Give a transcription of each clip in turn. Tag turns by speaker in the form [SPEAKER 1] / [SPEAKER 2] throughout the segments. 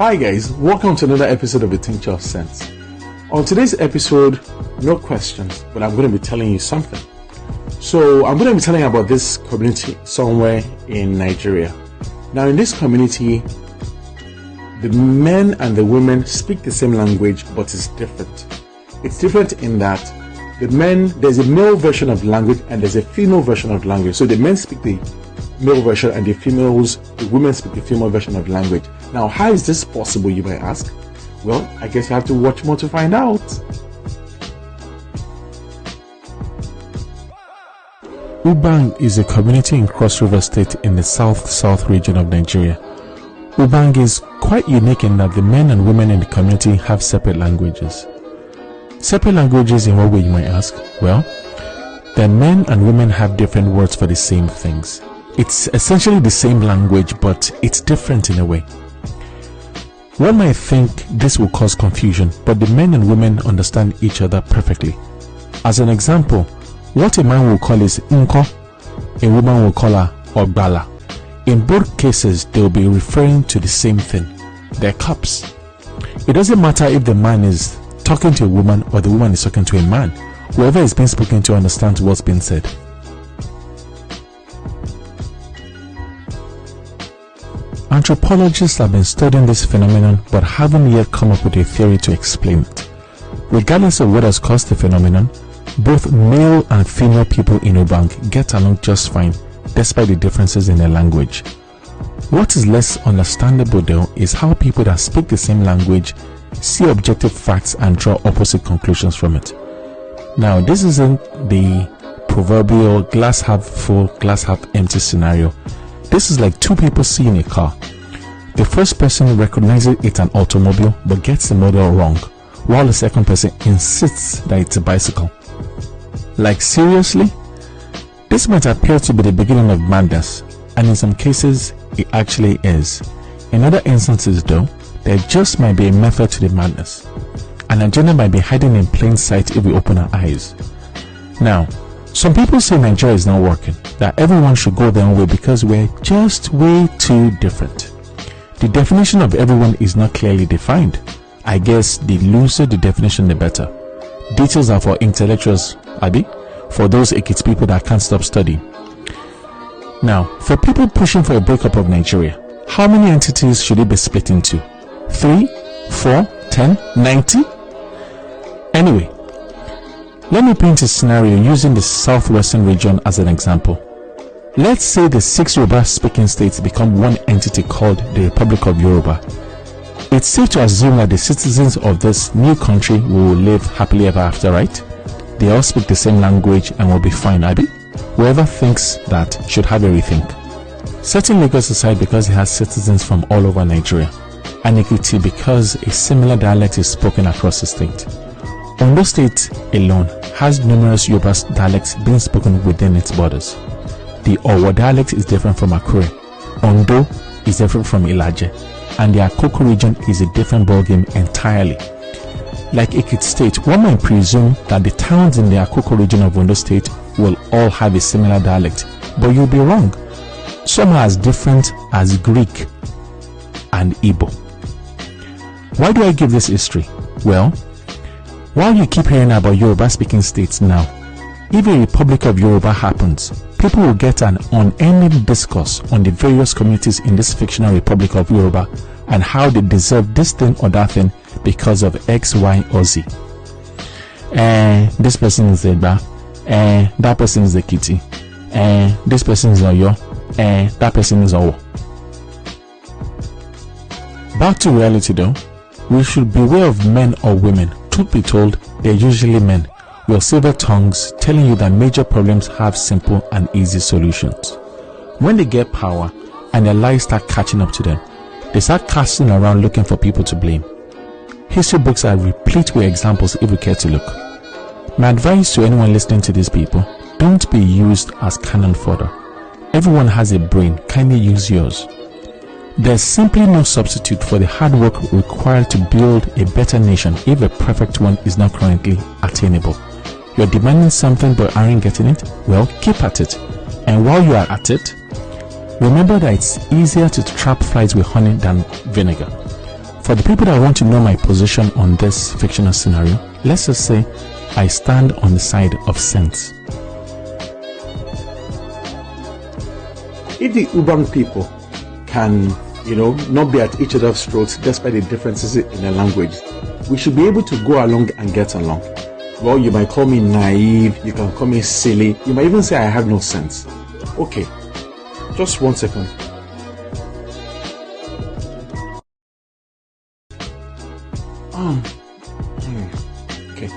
[SPEAKER 1] Hi guys, welcome to another episode of the Tincture of Sense. On today's episode, no questions, but I'm going to be telling you something. So I'm going to be telling you about this community somewhere in Nigeria. Now in this community, the men and the women speak the same language, but it's different. It's different in that the men, there's a male version of language and there's a female version of language. So the men speak the male version and the women speak the female version of language. Now, how is this possible, you might ask? Well, I guess you have to watch more to find out. Ubang is a community in Cross River State in the south region of Nigeria. Ubang is quite unique in that the men and women in the community have separate languages. Separate languages in what way, you might ask? Well, the men and women have different words for the same things. It's essentially the same language, but it's different in a way. One might think this will cause confusion, but the men and women understand each other perfectly. As an example, what a man will call is nko, a woman will call her ogbala. In both cases, they will be referring to the same thing, their cups. It doesn't matter if the man is talking to a woman or the woman is talking to a man. Whoever is being spoken to understands what's being said. Anthropologists have been studying this phenomenon but haven't yet come up with a theory to explain it. Regardless of what has caused the phenomenon, both male and female people in Ubang get along just fine despite the differences in their language. What is less understandable though is how people that speak the same language see objective facts and draw opposite conclusions from it. Now, this isn't the proverbial glass half full, glass half empty scenario. This is like two people seeing a car. The first person recognizes it's an automobile but gets the model wrong, while the second person insists that it's a bicycle. Like seriously? This might appear to be the beginning of madness, and in some cases it actually is. In other instances though, there just might be a method to the madness. An agenda might be hiding in plain sight if we open our eyes. Now, some people say Nigeria is not working, that everyone should go their own way because we're just way too different. The definition of everyone is not clearly defined. I guess the looser the definition, the better. Details are for intellectuals, Abi, for those Ekiti people that can't stop studying. Now, for people pushing for a breakup of Nigeria, how many entities should it be split into? 3, 4, 10, 90? Anyway, let me paint a scenario using the southwestern region as an example. Let's say the 6 Yoruba-speaking states become one entity called the Republic of Yoruba. It's safe to assume that the citizens of this new country will live happily ever after, right? They all speak the same language and will be fine, Abi? Whoever thinks that should have a rethink. Setting Lagos aside because it has citizens from all over Nigeria, and Ekiti because a similar dialect is spoken across the state. Ondo State alone has numerous Yoruba dialects being spoken within its borders. The Owo dialect is different from Akure, Ondo is different from Ilaje, and the Akoko region is a different ballgame entirely. Like Ekiti State, one might presume that the towns in the Akoko region of Ondo State will all have a similar dialect, but you'll be wrong. Some are as different as Greek and Igbo. Why do I give this history? Well, while you keep hearing about Yoruba-speaking states now, if a Republic of Yoruba happens, people will get an unending discourse on the various communities in this fictional Republic of Yoruba and how they deserve this thing or that thing because of X, Y, or Z. This person is Eba, that person is Ekiti, this person is Oyo, that person is Owo. Back to reality though, we should beware of men or women. Truth be told, they're usually men with silver tongues telling you that major problems have simple and easy solutions. When they get power and their lies start catching up to them, they start casting around looking for people to blame. History books are replete with examples if you care to look. My advice to anyone listening to these people, don't be used as cannon fodder. Everyone has a brain, kindly use yours. There's simply no substitute for the hard work required to build a better nation if a perfect one is not currently attainable. You're demanding something but aren't getting it? Well, keep at it. And while you are at it, remember that it's easier to trap flies with honey than vinegar. For the people that want to know my position on this fictional scenario, let's just say I stand on the side of sense.
[SPEAKER 2] If the Ubang people can, not be at each other's throats despite the differences in the language, we should be able to go along and get along. Well, you might call me naive, you can call me silly, you might even say I have no sense. Okay, just 1 second. Okay,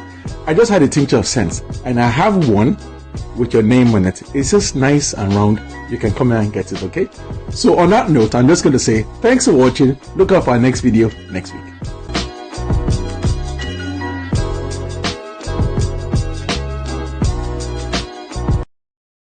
[SPEAKER 2] I just had a tincture of sense, and I have one with your name on it. It's just nice and round. You can come here and get it, okay? So on that note, I'm just going to say thanks for watching. Look out for our next video next week.